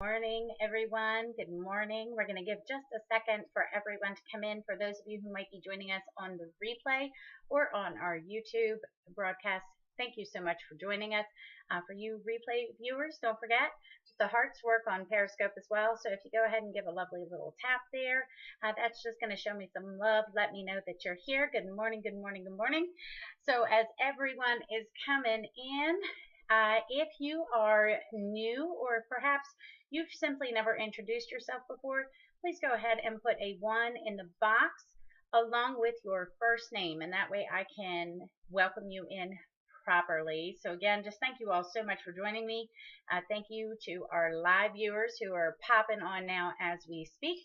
Morning, everyone. Good morning. We're going to give just a second for everyone to come in. For those of you who might be joining us on the replay or on our YouTube broadcast, thank you so much for joining us. For you replay viewers, don't forget the hearts work on Periscope as well. So if you go ahead and give a lovely little tap there, that's just going to show me some love. Let me know that you're here. Good morning, good morning, good morning. So as everyone is coming in, if you are new or perhaps you've simply never introduced yourself before, please go ahead and put a 1 in the box along with your first name, and that way I can welcome you in properly. So again, just thank you all so much for joining me. Thank you to our live viewers who are popping on now as we speak.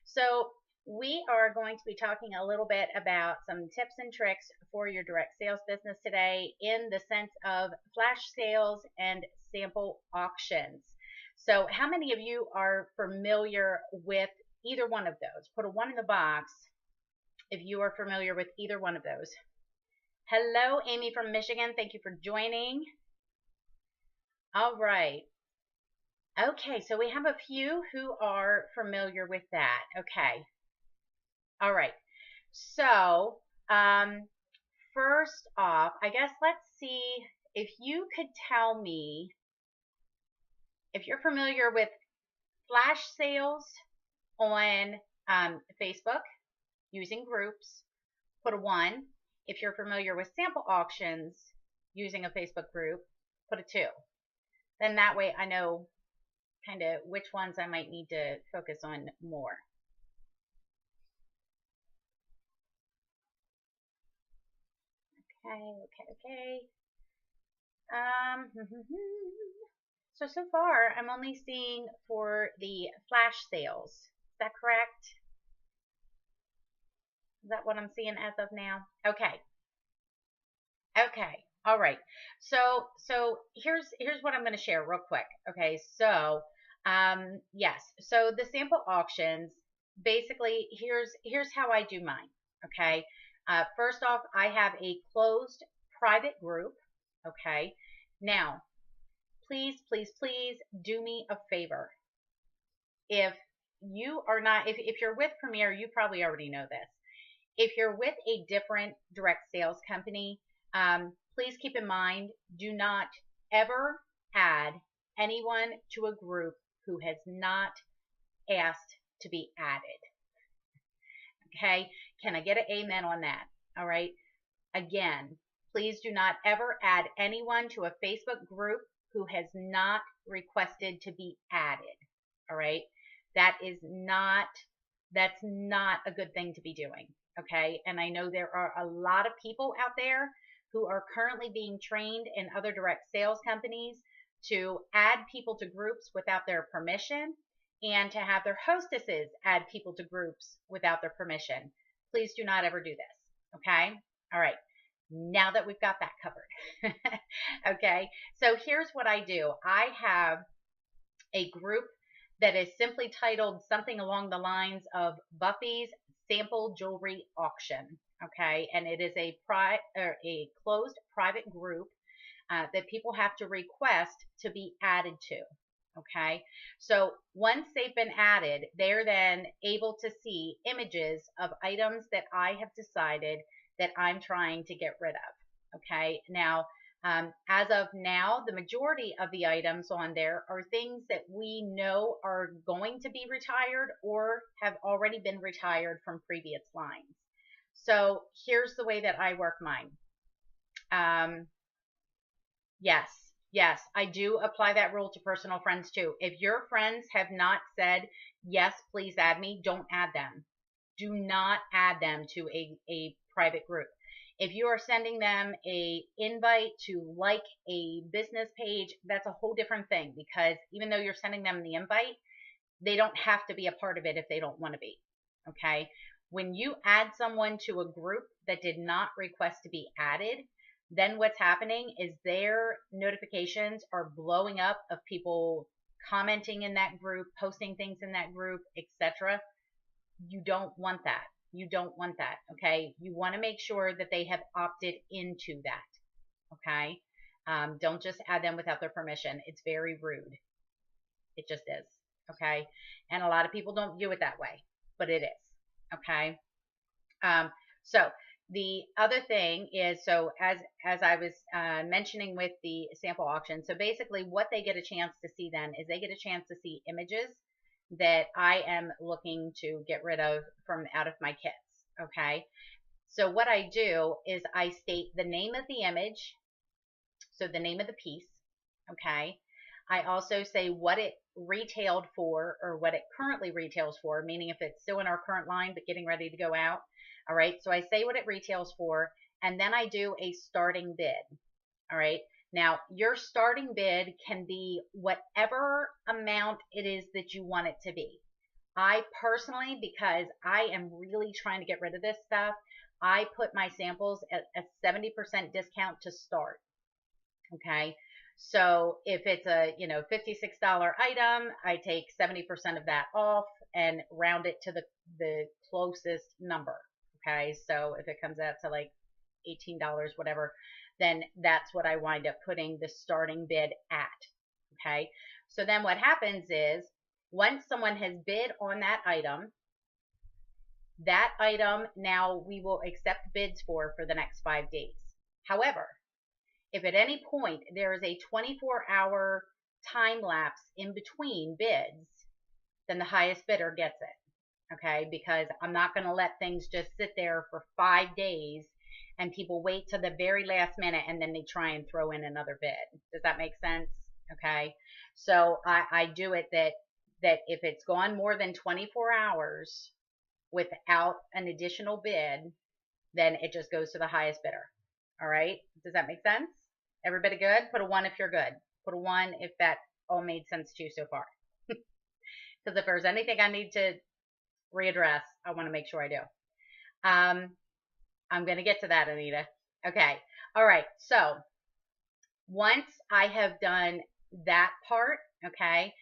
So we are going to be talking a little bit about some tips and tricks for your direct sales business today in the sense of flash sales and sample auctions. So how many of you are familiar with either one of those? Put a 1 in the box if you are familiar with either one of those. Hello, Amy from Michigan. Thank you for joining. All right. Okay, so we have a few who are familiar with that. Okay. All right. So, first off, I guess let's see if you could tell me if you're familiar with flash sales on Facebook using groups, put a 1. If you're familiar with sample auctions using a Facebook group, put a 2. Then that way I know kind of which ones I might need to focus on more. Okay. So far, I'm only seeing for the flash sales. Is that correct? Is that what I'm seeing as of now? Okay. All right. So here's what I'm going to share real quick. Okay. So, yes. So the sample auctions, basically, here's how I do mine. Okay. First off, I have a closed private group. Okay. Now, please do me a favor. If you are not, if you're with Premier, you probably already know this. If you're with a different direct sales company, please keep in mind, do not ever add anyone to a group who has not asked to be added. Okay, can I get an amen on that? All right. Again, please do not ever add anyone to a Facebook group who has not requested to be added. All right. That's not a good thing to be doing. Okay. And I know there are a lot of people out there who are currently being trained in other direct sales companies to add people to groups without their permission and to have their hostesses add people to groups without their permission. Please do not ever do this. Okay. All right. Now that we've got that covered. Okay. So here's what I do. I have a group that is simply titled something along the lines of Buffy's Sample Jewelry Auction. Okay. And it is a closed private group that people have to request to be added to. Okay. So once they've been added, they're then able to see images of items that I have decided that I'm trying to get rid of. Okay. Now, as of now, the majority of the items on there are things that we know are going to be retired or have already been retired from previous lines. So here's the way that I work mine. Yes, I do apply that rule to personal friends too. If your friends have not said, yes, please add me, don't add them. Do not add them to a private group. If you are sending them a invite to like a business page, that's a whole different thing, because even though you're sending them the invite, they don't have to be a part of it if they don't want to be. Okay. When you add someone to a group that did not request to be added, then what's happening is their notifications are blowing up of people commenting in that group, posting things in that group, etc. You don't want that. You don't want that. Okay. You want to make sure that they have opted into that. Okay. Don't just add them without their permission. It's very rude. It just is. Okay. And a lot of people don't view it that way, but it is. Okay. Um, so the other thing is, so as I was mentioning with the sample auction, so basically what they get a chance to see then is they get a chance to see images that I am looking to get rid of from out of my kits. Okay. So what I do is I state the name of the image, so the name of the piece. Okay. I also say what it retailed for, or what it currently retails for, meaning if it's still in our current line but getting ready to go out. All right. So I say what it retails for, and then I do a starting bid. All right. Now, your starting bid can be whatever amount it is that you want it to be. I personally, because I am really trying to get rid of this stuff, I put my samples at a 70% discount to start. Okay. So if it's a, $56 item, I take 70% of that off and round it to the closest number. Okay. So if it comes out to like $18, whatever, then that's what I wind up putting the starting bid at. Okay. So then what happens is once someone has bid on that item now we will accept bids for the next 5 days. However, if at any point there is a 24-hour time lapse in between bids, then the highest bidder gets it. Okay, because I'm not going to let things just sit there for 5 days and people wait to the very last minute and then they try and throw in another bid. Does that make sense? Okay, so I do it that if it's gone more than 24 hours without an additional bid, then it just goes to the highest bidder. All right, does that make sense? Everybody good? Put a 1 if you're good. Put a 1 if that all made sense to you so far. Because if there's anything I need to readdress, I want to make sure I do. I'm going to get to that, Anita. Okay. All right. So once I have done that part, okay,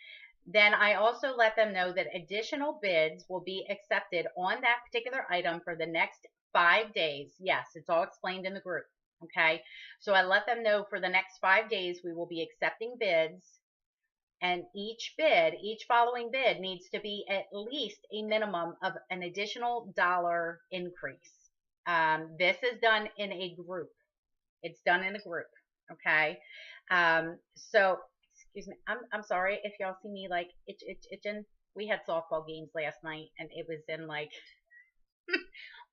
then I also let them know that additional bids will be accepted on that particular item for the next 5 days. Yes, it's all explained in the group. Okay, so I let them know for the next 5 days we will be accepting bids, and each following bid needs to be at least a minimum of an additional dollar increase. This is done in a group. It's done in a group. Okay, so excuse me, I'm sorry if y'all see me like itching. We had softball games last night, and it was in like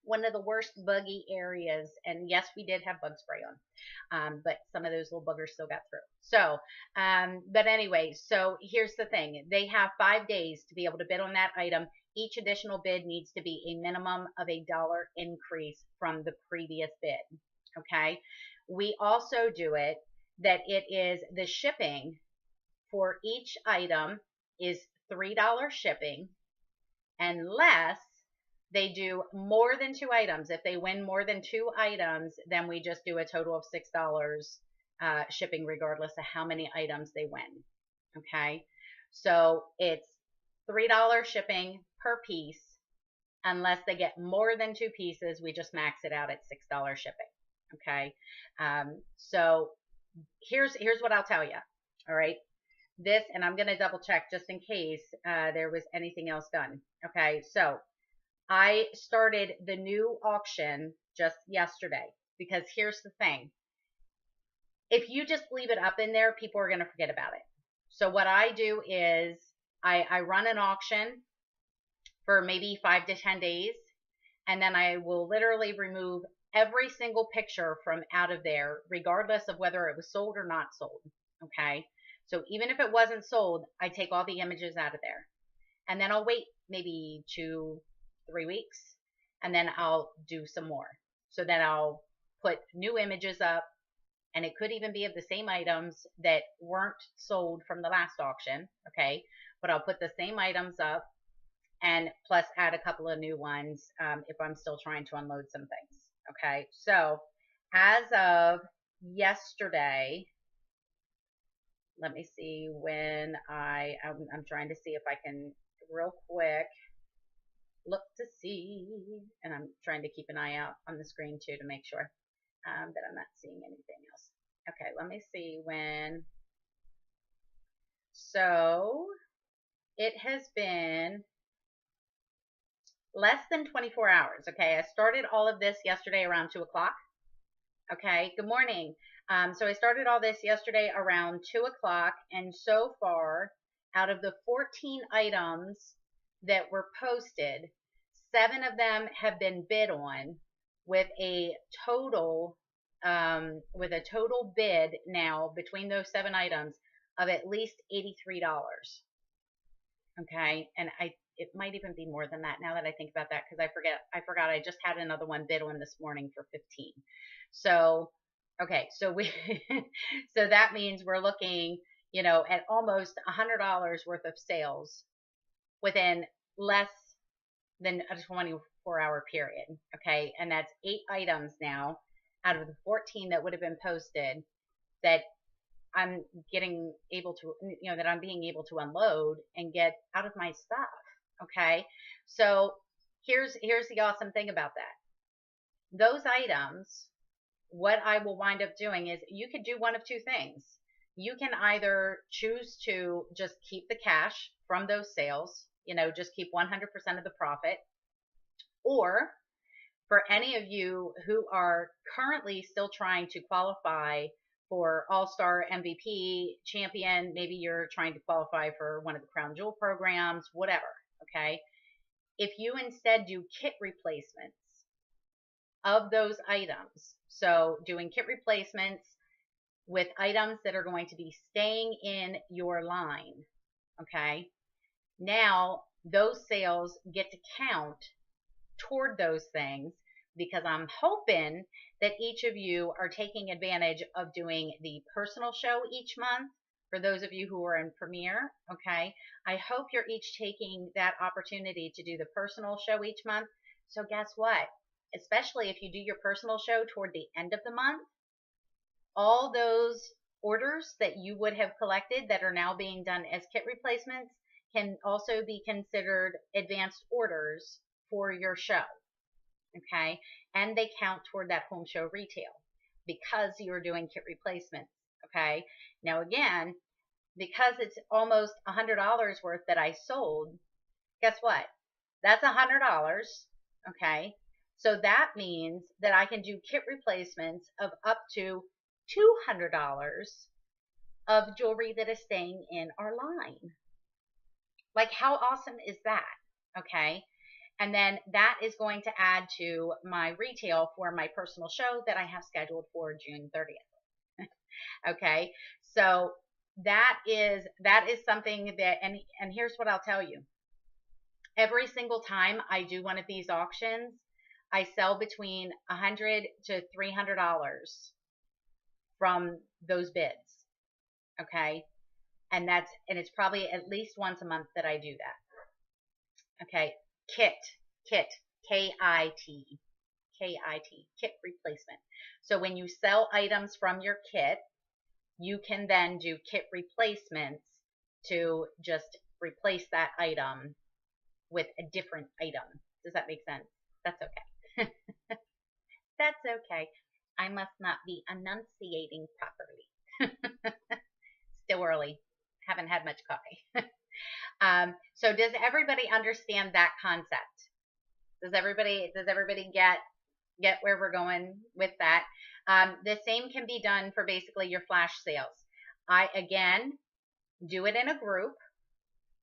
one of the worst buggy areas. And yes, we did have bug spray on, but some of those little buggers still got through. So, but anyway, so here's the thing. They have 5 days to be able to bid on that item. Each additional bid needs to be a minimum of $1 increase from the previous bid. Okay. We also do it that it is the shipping for each item is $3 shipping, unless they do more than 2 items. If they win more than 2 items, then we just do a total of $6 shipping, regardless of how many items they win. Okay, so it's $3 shipping per piece. Unless they get more than 2 pieces, we just max it out at $6 shipping. Okay, so here's what I'll tell you. All right, this, and I'm going to double check just in case there was anything else done. Okay, so I started the new auction just yesterday, because here's the thing. If you just leave it up in there, people are going to forget about it. So what I do is I run an auction for maybe 5 to 10 days, and then I will literally remove every single picture from out of there, regardless of whether it was sold or not sold. Okay, so even if it wasn't sold, I take all the images out of there, and then I'll wait maybe 2-3 weeks, and then I'll do some more. So then I'll put new images up, and it could even be of the same items that weren't sold from the last auction. Okay, but I'll put the same items up, and plus add a couple of new ones if I'm still trying to unload some things. Okay, so as of yesterday, let me see when I'm trying to see if I can real quick look to see, and I'm trying to keep an eye out on the screen too to make sure that I'm not seeing anything else. Okay, let me see when. So it has been less than 24 hours. Okay. I started all of this yesterday around 2 o'clock. Okay. Good morning. So I started all this yesterday around 2 o'clock. And so far, out of the 14 items that were posted, 7 of them have been bid on with a total bid now between those 7 items of at least $83. Okay. And it might even be more than that now that I think about that, because I forgot I just had another one bid on this morning for 15. So, okay. So so that means we're looking, at almost $100 worth of sales within less than a 24-hour period. Okay. And that's 8 items now out of the 14 that would have been posted that I'm being able to unload and get out of my stuff. Okay. So here's the awesome thing about that. Those items, what I will wind up doing is you could do one of 2 things. You can either choose to just keep the cash from those sales, just keep 100% of the profit, or for any of you who are currently still trying to qualify for All-Star MVP champion, maybe you're trying to qualify for one of the Crown Jewel programs, whatever, okay? If you instead do kit replacements of those items, so doing kit replacements with items that are going to be staying in your line, okay? Now those sales get to count toward those things, because I'm hoping that each of you are taking advantage of doing the personal show each month. For those of you who are in Premier, okay, I hope you're each taking that opportunity to do the personal show each month. So guess what? Especially if you do your personal show toward the end of the month, all those orders that you would have collected that are now being done as kit replacements can also be considered advanced orders for your show. Okay. And they count toward that home show retail because you're doing kit replacements. Okay. Now, again, because it's almost $100 worth that I sold, guess what? That's $100. Okay. So that means that I can do kit replacements of up to $200 of jewelry that is staying in our line. Like, how awesome is that? Okay. And then that is going to add to my retail for my personal show that I have scheduled for June 30th. Okay. So that is something that, and here's what I'll tell you. Every single time I do one of these auctions, I sell between $100 to $300 from those bids. Okay. And it's probably at least once a month that I do that. Okay. Kit, K-I-T, kit replacement. So when you sell items from your kit, you can then do kit replacements to just replace that item with a different item. Does that make sense? That's okay. That's okay. I must not be enunciating properly. Still early. Haven't had much coffee. So does everybody understand that concept? Does everybody get where we're going with that? The same can be done for basically your flash sales. I, again, do it in a group.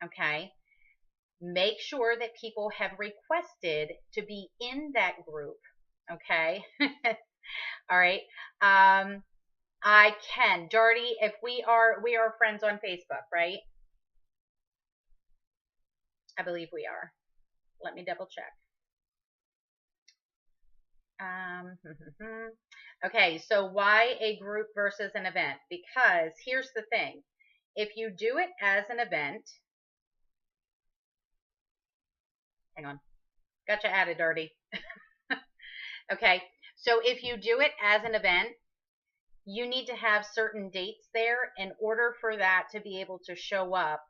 Okay. Make sure that people have requested to be in that group. Okay. All right. I can. Darty, if we are friends on Facebook, right? I believe we are. Let me double check. Okay, so why a group versus an event? Because here's the thing. If you do it as an event, hang on, gotcha added, Darty. Okay, so if you do it as an event, you need to have certain dates there in order for that to be able to show up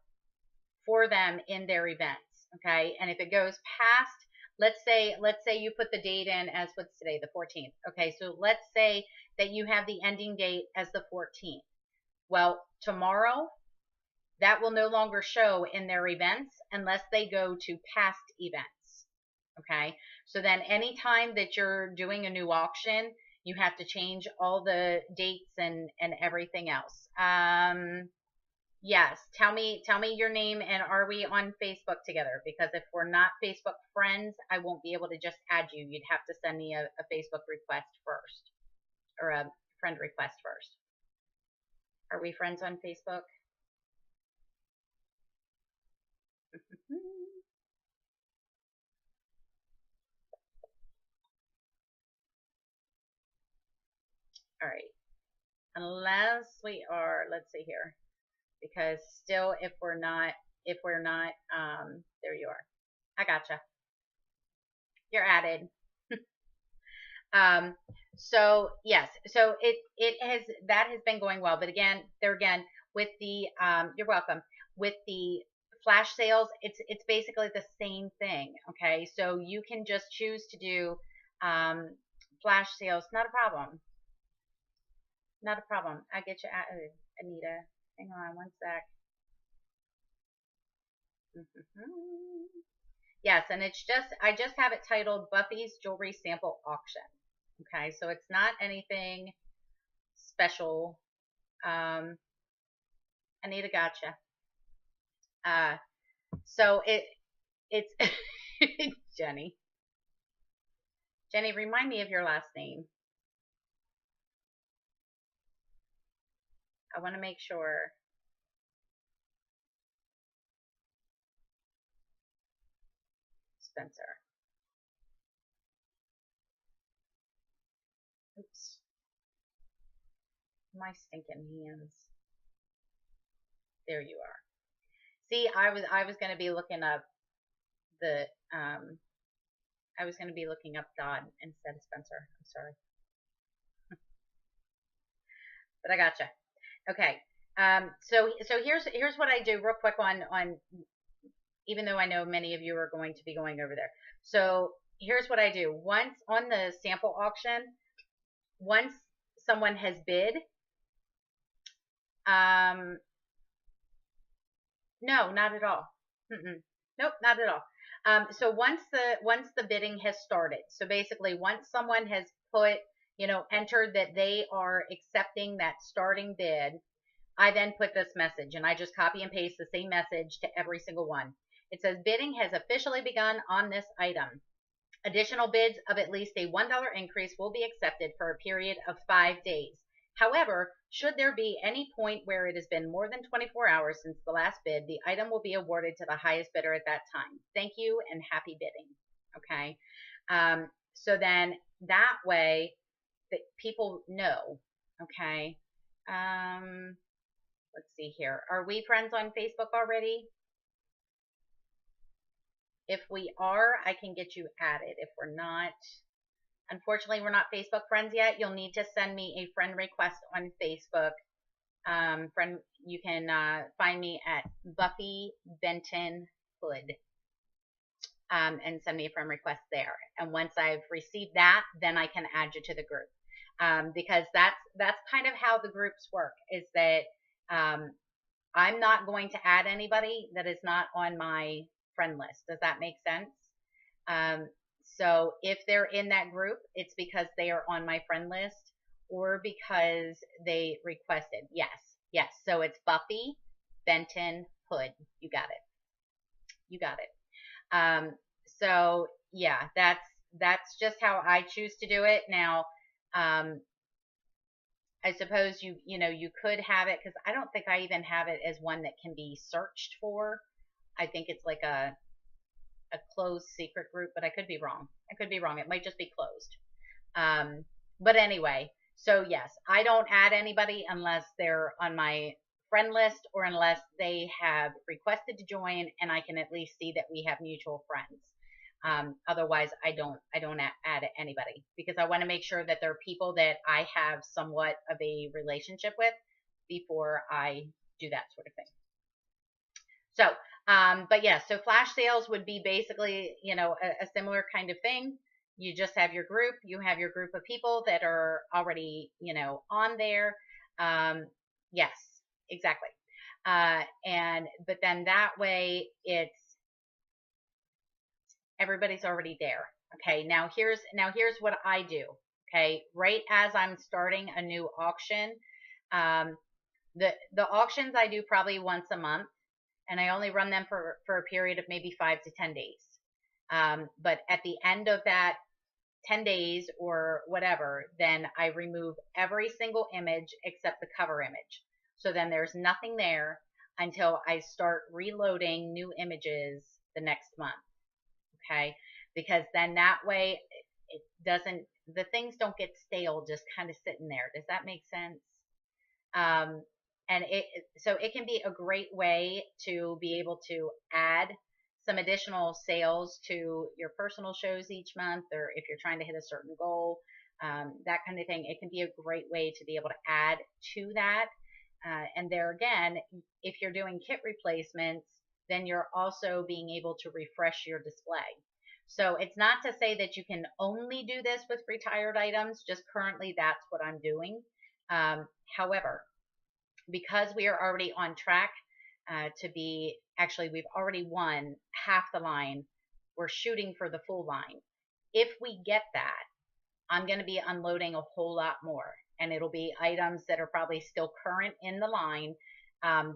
for them in their events. Okay, and if it goes past, let's say you put the date in as, what's today, the 14th. Okay, so let's say that you have the ending date as the 14th. Well, tomorrow that will no longer show in their events unless they go to past events. Okay. So then anytime that you're doing a new auction, you have to change all the dates and everything else. Yes. Tell me your name, and are we on Facebook together? Because if we're not Facebook friends, I won't be able to just add you. You'd have to send me a Facebook request first, or a friend request first. Are we friends on Facebook? All right. Unless we are, let's see here. Because still, if we're not, there you are. I gotcha. You're added. So yes, so that has been going well. But again, with the, you're welcome. With the flash sales, it's basically the same thing. Okay. So you can just choose to do, flash sales. Not a problem. Not a problem. I get you, Anita. Hang on one sec. Yes, and I just have it titled Buffy's Jewelry Sample Auction. Okay, so it's not anything special. Anita, gotcha. So it's Jenny. Jenny, remind me of your last name. I want to make sure. Spencer. Oops. My stinking hands. There you are. See, I was going to be looking up the I was going to be looking up Dodd instead of Spencer. I'm sorry. But I gotcha. Okay. So here's what I do real quick on, even though I know many of you are going to be going over there. So here's what I do. Once on the sample auction, once someone has bid, no, not at all. Nope, not at all. So once the bidding has started, so basically once someone has put, entered that they are accepting that starting bid, I then put this message, and I just copy and paste the same message to every single one. It says bidding has officially begun on this item. Additional bids of at least a $1 increase will be accepted for a period of 5 days. However, should there be any point where it has been more than 24 hours since the last bid, the item will be awarded to the highest bidder at that time. Thank you and happy bidding. Okay. So then that way that people know. Okay. Let's see here. Are we friends on Facebook already? If we are, I can get you added. If we're not, unfortunately, we're not Facebook friends yet. You'll need to send me a friend request on Facebook. You can find me at Buffy Benton Hood, and send me a friend request there. And once I've received that, then I can add you to the group, because that's kind of how the groups work. Is that I'm not going to add anybody that is not on my friend list. Does that make sense? So if they're in that group, it's because they are on my friend list or because they requested. Yes. So it's Buffy Benton Hood. You got it. So yeah, that's just how I choose to do it. Now, I suppose you could have it, because I don't think I even have it as one that can be searched for. I think it's like a closed secret group, but I could be wrong. It might just be closed. But anyway, so yes, I don't add anybody unless they're on my friend list or unless they have requested to join and I can at least see that we have mutual friends. Otherwise, I don't add anybody, because I want to make sure that there are people that I have somewhat of a relationship with before I do that sort of thing. So, but yeah, so flash sales would be basically, a similar kind of thing. You just have your group. You have your group of people that are already, on there. Yes, exactly. But then that way everybody's already there. Okay. Now here's what I do. Okay. Right as I'm starting a new auction, um, the auctions I do probably once a month, and I only run them for a period of maybe 5 to 10 days. But at the end of that 10 days or whatever, then I remove every single image except the cover image. So then there's nothing there until I start reloading new images the next month. Okay. Because then that way it doesn't, the things don't get stale just kind of sitting there. Does that make sense? And so it can be a great way to be able to add some additional sales to your personal shows each month, or if you're trying to hit a certain goal, that kind of thing. It can be a great way to be able to add to that. And there again, if you're doing kit replacements, then you're also being able to refresh your display. So it's not to say that you can only do this with retired items, just currently that's what I'm doing. However, because we are already on track we've already won half the line. We're shooting for the full line. If we get that, I'm going to be unloading a whole lot more, and it'll be items that are probably still current in the line,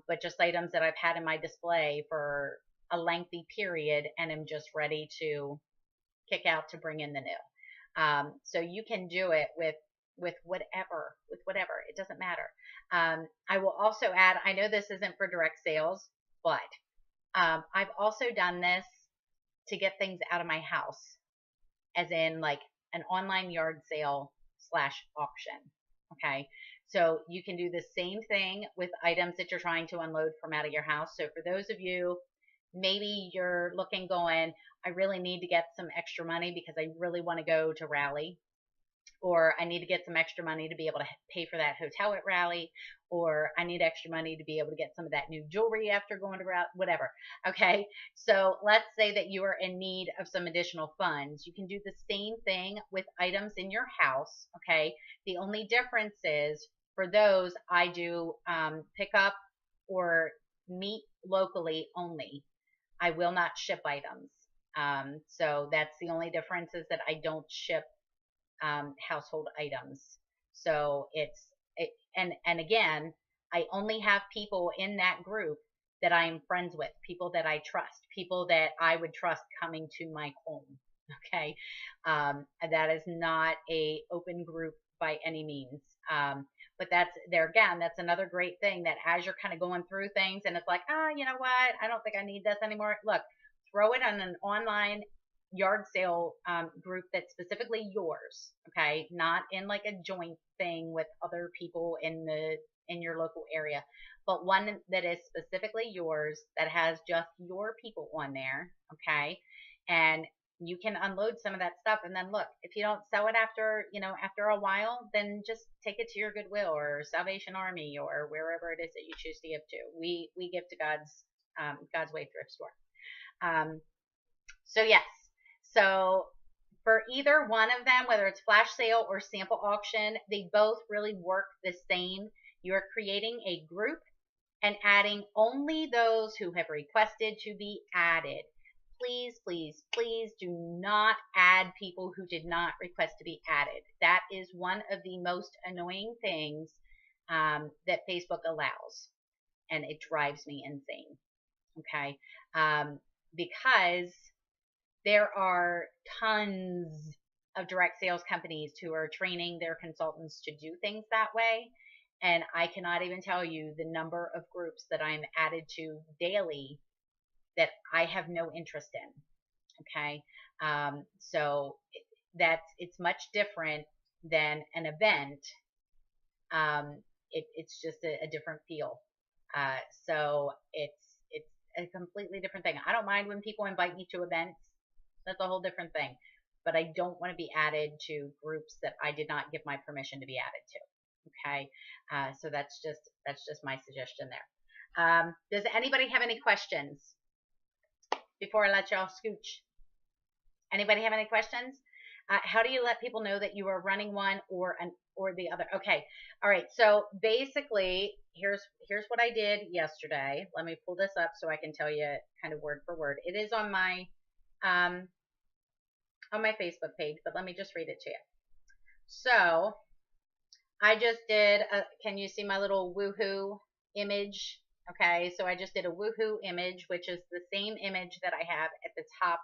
but just items that I've had in my display for a lengthy period and am just ready to kick out to bring in the new. So you can do it with whatever. It doesn't matter. I will also add, I know this isn't for direct sales, but I've also done this to get things out of my house, as in like an online yard sale / auction. Okay. So you can do the same thing with items that you're trying to unload from out of your house. So for those of you, maybe you're looking going, I really need to get some extra money because I really want to go to Raleigh, or I need to get some extra money to be able to pay for that hotel at Raleigh, or I need extra money to be able to get some of that new jewelry after going to Raleigh, whatever. Okay. So let's say that you are in need of some additional funds. You can do the same thing with items in your house. Okay. The only difference is for those, I do pick up or meet locally only. I will not ship items. So that's the only difference, is that I don't ship household items. So and again, I only have people in that group that I am friends with, people that I trust, people that I would trust coming to my home. Okay. That is not a open group by any means. But that's another great thing, that as you're kind of going through things and it's like, you know what? I don't think I need this anymore. Look, throw it on an online yard sale group that's specifically yours. Okay. Not in like a joint thing with other people in your local area, but one that is specifically yours, that has just your people on there. Okay. And you can unload some of that stuff. And then look, if you don't sell it after a while, then just take it to your Goodwill or Salvation Army or wherever it is that you choose to give to. We give to God's Way thrift store. So yes. So for either one of them, whether it's flash sale or sample auction, they both really work the same. You're creating a group and adding only those who have requested to be added. Please, please, please do not add people who did not request to be added. That is one of the most annoying things that Facebook allows, and it drives me insane. Okay. Because there are tons of direct sales companies who are training their consultants to do things that way. And I cannot even tell you the number of groups that I'm added to daily that I have no interest in. Okay. So it's much different than an event. It's just a different feel. So it's a completely different thing. I don't mind when people invite me to events. That's a whole different thing. But I don't want to be added to groups that I did not give my permission to be added to. Okay. So that's just my suggestion there. Does anybody have any questions before I let y'all scooch? Anybody have any questions? How do you let people know that you are running one or or the other. Okay. All right. So basically, here's what I did yesterday. Let me pull this up so I can tell you kind of word for word. It is um on my Facebook page, but let me just read it to you. So I just did can you see my little woohoo image? Okay, so I just did a woohoo image, which is the same image that I have at the top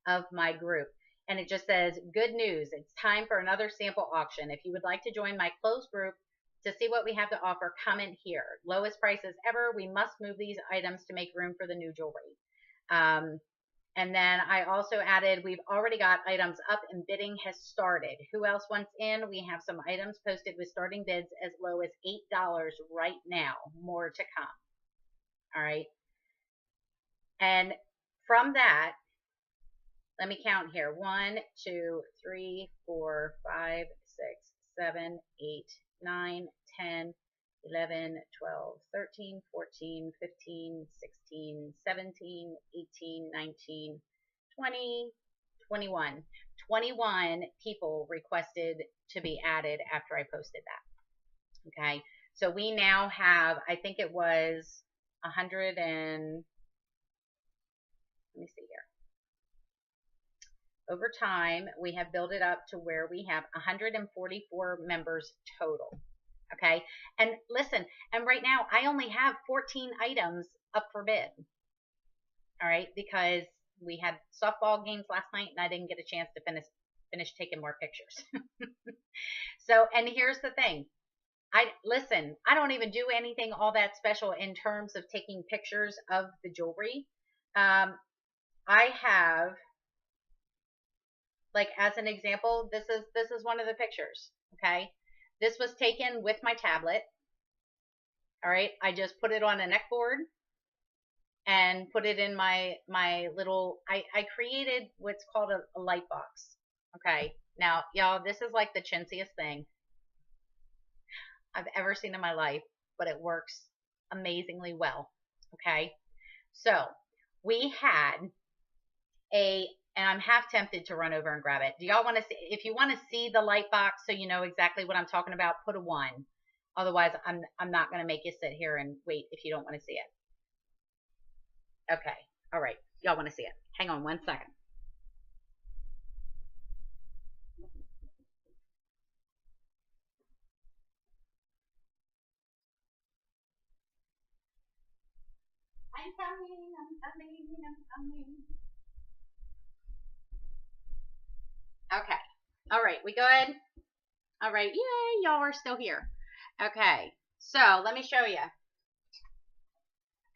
of my group. And it just says, good news, it's time for another sample auction. If you would like to join my closed group to see what we have to offer, comment here. Lowest prices ever. We must move these items to make room for the new jewelry. And then I also added, we've already got items up and bidding has started. Who else wants in? We have some items posted with starting bids as low as $8 right now. More to come. All right. And from that, let me count here. 1, 2, 3, 4, 5, 6, 7, 8, 9, 10, 11, 12, 13, 14, 15, 16, 17, 18, 19, 20, 21. 21 people requested to be added after I posted that. Okay. So we now have, I think it was 100 and, let me see here. Over time, we have built it up to where we have 144 members total. Okay. And listen, and right now I only have 14 items up for bid. All right. Because we had softball games last night and I didn't get a chance to finish taking more pictures. So, and here's the thing. I don't even do anything all that special in terms of taking pictures of the jewelry. I have, like, as an example, this is one of the pictures. Okay. This was taken with my tablet. All right. I just put it on a neck board and put it in my little, I created what's called a light box. Okay. Now, y'all, this is like the chintziest thing I've ever seen in my life, but it works amazingly well. Okay. So we had and I'm half tempted to run over and grab it. Do y'all want to see, if you want to see the light box so you know exactly what I'm talking about, put a 1. Otherwise, I'm not going to make you sit here and wait if you don't want to see it. Okay. All right. Y'all want to see it. Hang on 1 second. I'm coming. Okay. All right. We good? All right. Yay. Y'all are still here. Okay. So let me show you.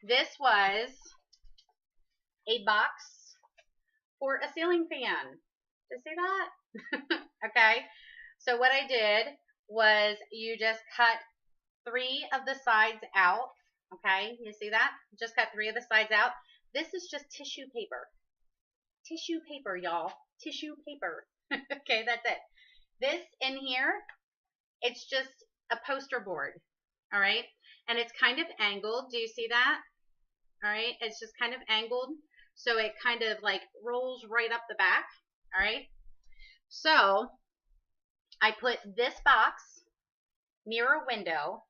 This was a box for a ceiling fan. Did you see that? Okay. So what I did was you just cut 3 of the sides out. Okay. You see that? Just cut 3 of the sides out. This is just tissue paper. Tissue paper, y'all. Tissue paper. Okay, that's it. This in here, it's just a poster board. All right. And it's kind of angled. Do you see that? All right. It's just kind of angled. So it kind of like rolls right up the back. All right. So I put this box near a window.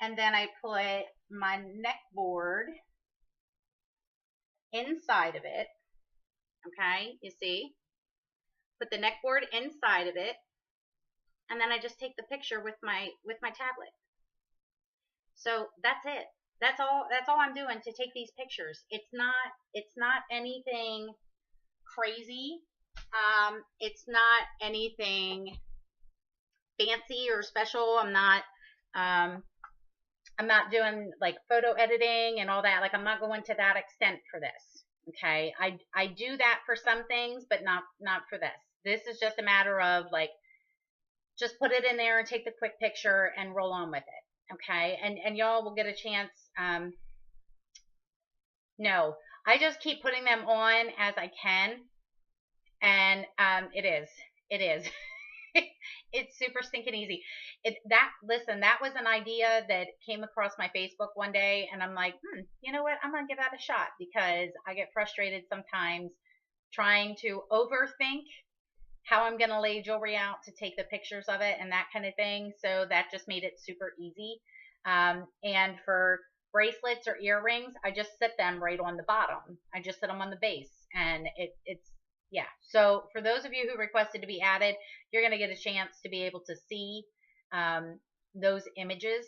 And then I put my neck board inside of it. Okay. You see? Put the neck board inside of it. And then I just take the picture with my tablet. So that's it. That's all I'm doing to take these pictures. It's not anything crazy. It's not anything fancy or special. I'm not doing like photo editing and all that. Like I'm not going to that extent for this. Okay. I do that for some things, but not for this. This is just a matter of like, just put it in there and take the quick picture and roll on with it. Okay. And y'all will get a chance. No, I just keep putting them on as I can. And, it is, it's super stinking easy. Listen, that was an idea that came across my Facebook one day and I'm like, you know what? I'm going to give that a shot because I get frustrated sometimes trying to overthink how I'm going to lay jewelry out to take the pictures of it and that kind of thing. So that just made it super easy. And for bracelets or earrings, I just sit them right on the bottom. I just sit them on the base, and it's yeah. So for those of you who requested to be added, you're going to get a chance to be able to see those images.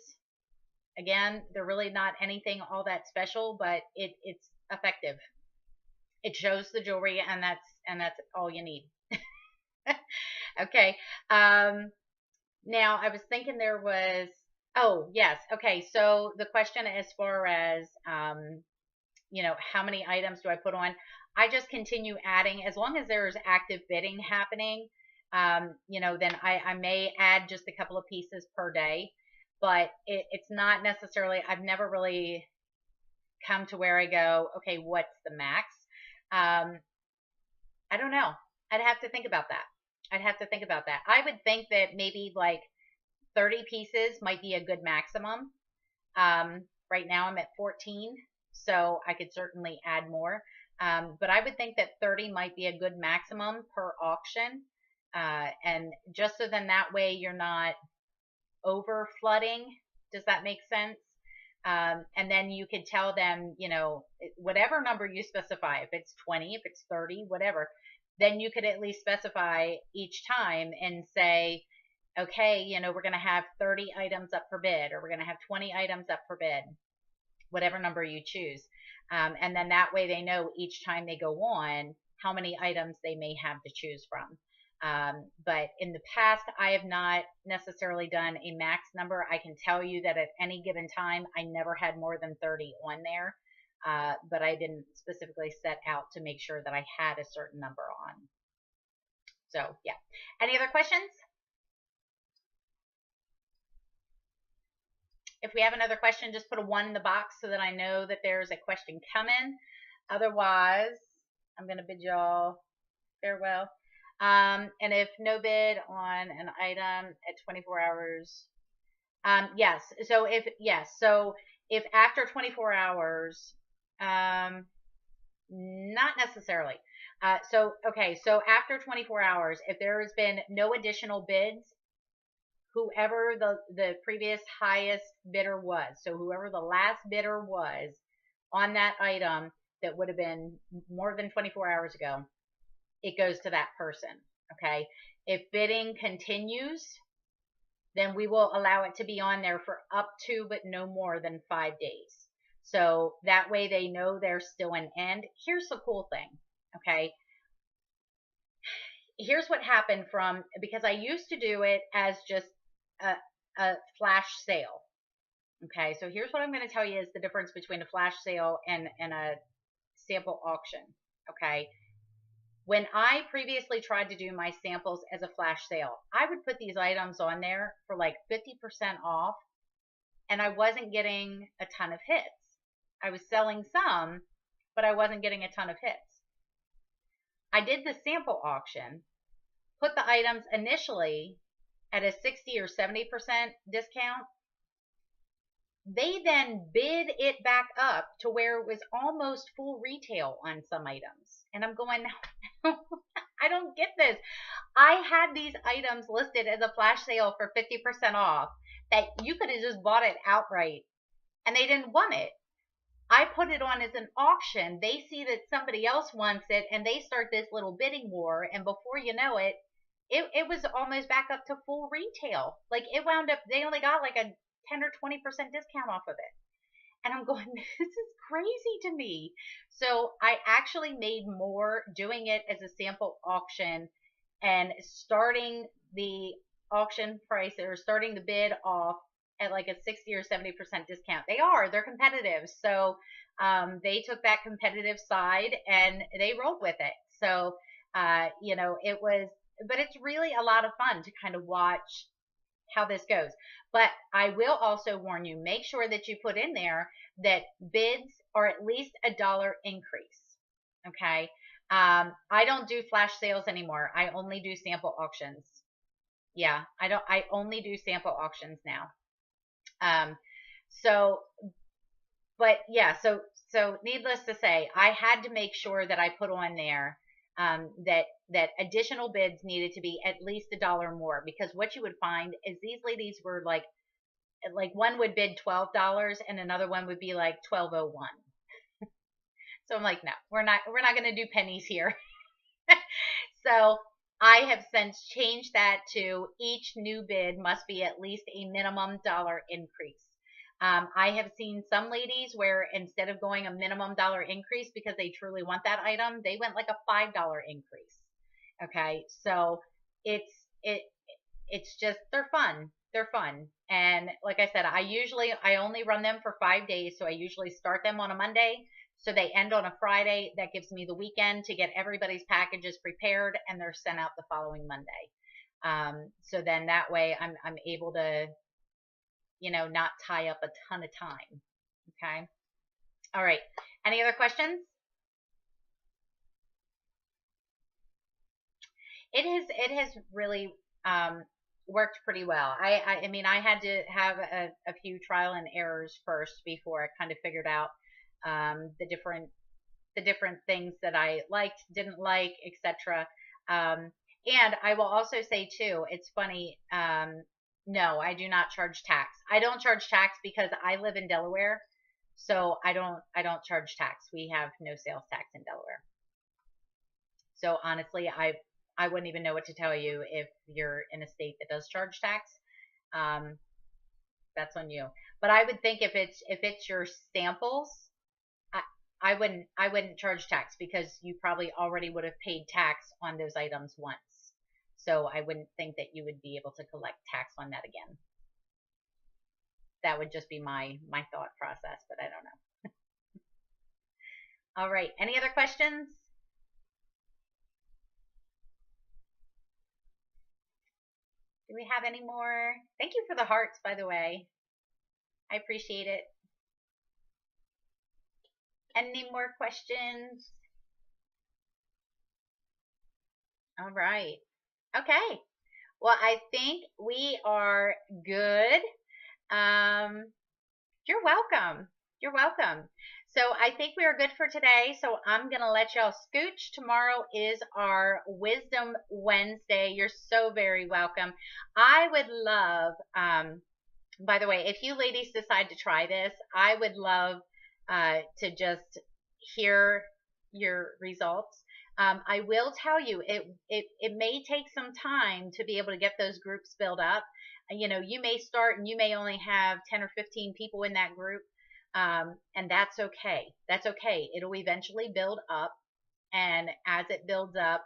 Again, they're really not anything all that special, but it's effective. It shows the jewelry, and that's all you need. Okay. Now I was thinking there was, oh, yes. Okay. So the question as far as, how many items do I put on? I just continue adding as long as there's active bidding happening. Then I may add just a couple of pieces per day, but it's not necessarily, I've never really come to where I go, okay, what's the max? I don't know. I'd have to think about that. I would think that maybe like 30 pieces might be a good maximum. Right now I'm at 14, so I could certainly add more. But I would think that 30 might be a good maximum per auction. And just so then that way you're not over flooding. Does that make sense? And then you could tell them, whatever number you specify, if it's 20, if it's 30, whatever, then you could at least specify each time and say, okay, we're going to have 30 items up for bid, or we're going to have 20 items up for bid, whatever number you choose. And then that way they know each time they go on how many items they may have to choose from. But in the past, I have not necessarily done a max number. I can tell you that at any given time, I never had more than 30 on there. But I didn't specifically set out to make sure that I had a certain number on. So, yeah. Any other questions? If we have another question, just put a 1 in the box so that I know that there's a question coming. Otherwise, I'm going to bid y'all farewell. And if no bid on an item at 24 hours, yes. So if after 24 hours, not necessarily. So after 24 hours, if there has been no additional bids, whoever the previous highest bidder was, so whoever the last bidder was on that item that would have been more than 24 hours ago, it goes to that person. Okay. If bidding continues, then we will allow it to be on there for up to, but no more than 5 days. So that way they know there's still an end. Here's the cool thing. Okay. Here's what happened because I used to do it as just a flash sale. Okay. So here's what I'm going to tell you is the difference between a flash sale and a sample auction. Okay. When I previously tried to do my samples as a flash sale, I would put these items on there for like 50% off, and I wasn't getting a ton of hits. I was selling some, but I wasn't getting a ton of hits. I did the sample auction, put the items initially at a 60 or 70% discount. They then bid it back up to where it was almost full retail on some items. And I'm going, I don't get this. I had these items listed as a flash sale for 50% off that you could have just bought it outright, and they didn't want it. I put it on as an auction. They see that somebody else wants it, and they start this little bidding war. And before you know it, it was almost back up to full retail. Like it wound up, they only got like a 10 or 20% discount off of it. And I'm going, this is crazy to me. So I actually made more doing it as a sample auction and starting the auction price or starting the bid off at like a 60 or 70% discount. They're competitive. So they took that competitive side and they rolled with it. So, it was, but it's really a lot of fun to kind of watch how this goes. But I will also warn you, make sure that you put in there that bids are at least $1 increase. Okay. I don't do flash sales anymore. I only do sample auctions. Yeah, I only do sample auctions now. But yeah, so needless to say, I had to make sure that I put on there that additional bids needed to be at least $1 more, because what you would find is these ladies were like one would bid $12 and another one would be like 12.01. So I'm like, no, we're not going to do pennies here. So I have since changed that to each new bid must be at least a minimum dollar increase. I have seen some ladies where instead of going a minimum dollar increase because they truly want that item, they went like a $5 increase. Okay, so it's it it's just they're fun. They're fun. And like I said, I only run them for 5 days. So I usually start them on a Monday. So they end on a Friday. That gives me the weekend to get everybody's packages prepared and they're sent out the following Monday. So then that way I'm able to, not tie up a ton of time. Okay. All right. Any other questions? It has really worked pretty well. I mean, I had to have a few trial and errors first before I kind of figured out the different things that I liked, didn't like, etc. And I will also say too, it's funny. No, I do not charge tax. I don't charge tax because I live in Delaware, so I don't charge tax. We have no sales tax in Delaware. So honestly, I wouldn't even know what to tell you if you're in a state that does charge tax. Um, that's on you. But I would think if it's your samples, I, I wouldn't charge tax because you probably already would have paid tax on those items once. So I wouldn't think that you would be able to collect tax on that again. That would just be my thought process, but I don't know. All right. Any other questions? Do we have any more? Thank you for the hearts, by the way. I appreciate it. Any more questions? All right. Okay. Well, I think we are good. You're welcome. You're welcome. So I think we are good for today. So I'm going to let y'all scooch. Tomorrow is our Wisdom Wednesday. You're so very welcome. I would love, by the way, if you ladies decide to try this, I would love to just hear your results. I will tell you, it may take some time to be able to get those groups filled up. You may start and you may only have 10 or 15 people in that group. And that's okay. That's okay. It'll eventually build up. And as it builds up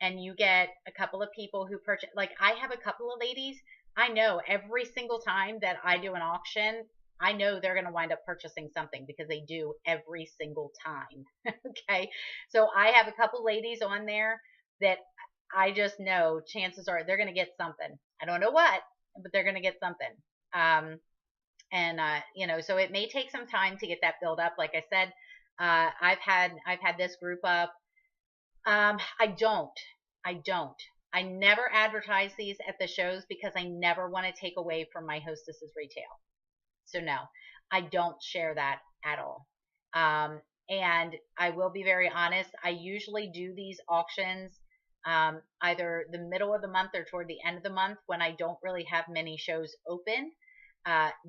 and you get a couple of people who purchase, like I have a couple of ladies, I know every single time that I do an auction, I know they're going to wind up purchasing something because they do every single time. Okay. So I have a couple ladies on there that I just know chances are they're going to get something. I don't know what, but they're going to get something. So it may take some time to get that build up. Like I said, I've had this group up. I never advertise these at the shows because I never want to take away from my hostesses retail. So no, I don't share that at all. And I will be very honest. I usually do these auctions either the middle of the month or toward the end of the month when I don't really have many shows open.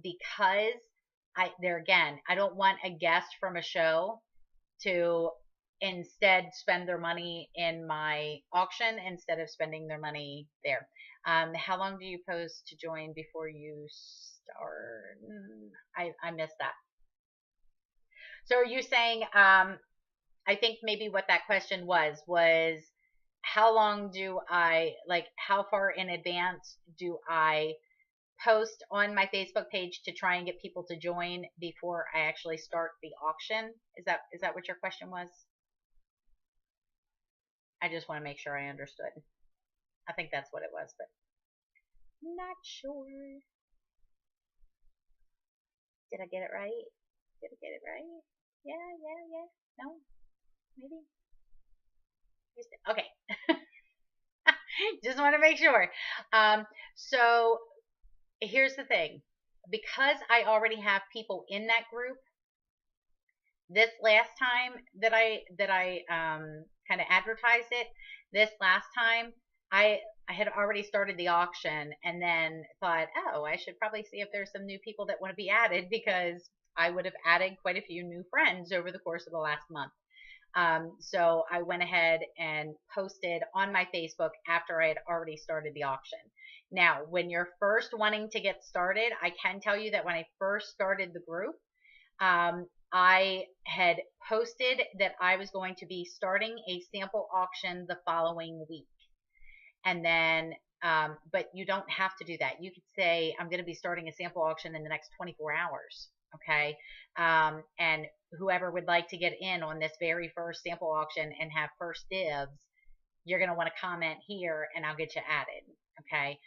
Because I don't want a guest from a show to instead spend their money in my auction instead of spending their money there. How long do you post to join before you start? I missed that. So are you saying, I think maybe what that question was how long do how far in advance do I post on my Facebook page to try and get people to join before I actually start the auction? Is that what your question was? I just want to make sure I understood. I think that's what it was, but not sure. Did I get it right? Did I get it right? Yeah. No? Maybe? Okay. Just want to make sure. So here's the thing. Because I already have people in that group, This last time that I kind of advertised it, this last time I had already started the auction and then thought, oh, I should probably see if there's some new people that want to be added, because I would have added quite a few new friends over the course of the last month. So I went ahead and posted on my Facebook after I had already started the auction. Now, when you're first wanting to get started, I can tell you that when I first started the group, I had posted that I was going to be starting a sample auction the following week. And then, but you don't have to do that. You could say, I'm going to be starting a sample auction in the next 24 hours. Okay. And whoever would like to get in on this very first sample auction and have first dibs, you're going to want to comment here and I'll get you added. Okay.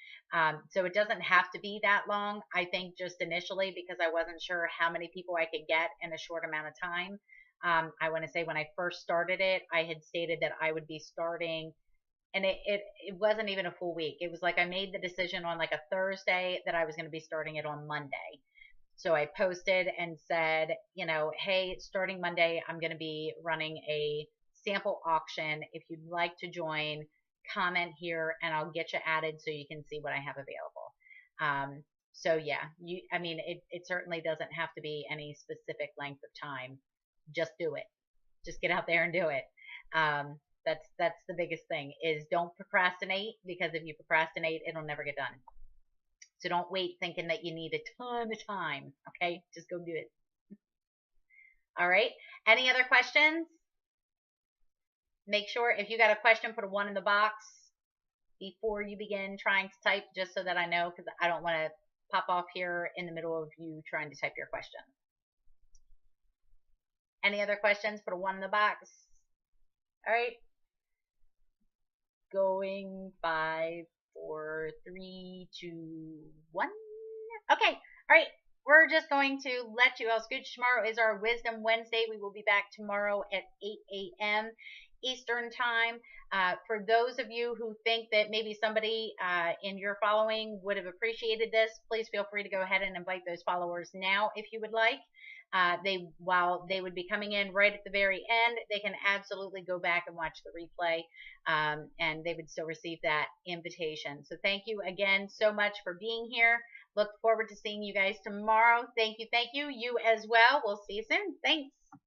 So it doesn't have to be that long. I think just initially, because I wasn't sure how many people I could get in a short amount of time. I want to say when I first started it, I had stated that I would be starting, and it wasn't even a full week. It was like I made the decision on like a Thursday that I was going to be starting it on Monday. So I posted and said, hey, starting Monday, I'm going to be running a sample auction. If you'd like to join, comment here and I'll get you added so you can see what I have available. So yeah, I mean, it certainly doesn't have to be any specific length of time. Just do it. Just get out there and do it. That's the biggest thing, is don't procrastinate, because if you procrastinate, it'll never get done. So don't wait thinking that you need a ton of time. Okay, just go do it. All right. Any other questions? Make sure if you got a question, put a 1 in the box before you begin trying to type, just so that I know, because I don't want to pop off here in the middle of you trying to type your question. Any other questions? Put a 1 in the box. All right. Going 5, 4, 3, 2, 1. Okay. All right. We're just going to let you all scooch. Tomorrow is our Wisdom Wednesday. We will be back tomorrow at 8 a.m. Eastern Time. For those of you who think that maybe somebody in your following would have appreciated this, please feel free to go ahead and invite those followers now if you would like. While they would be coming in right at the very end, they can absolutely go back and watch the replay, and they would still receive that invitation. So thank you again so much for being here. Look forward to seeing you guys tomorrow. Thank you. You as well. We'll see you soon. Thanks.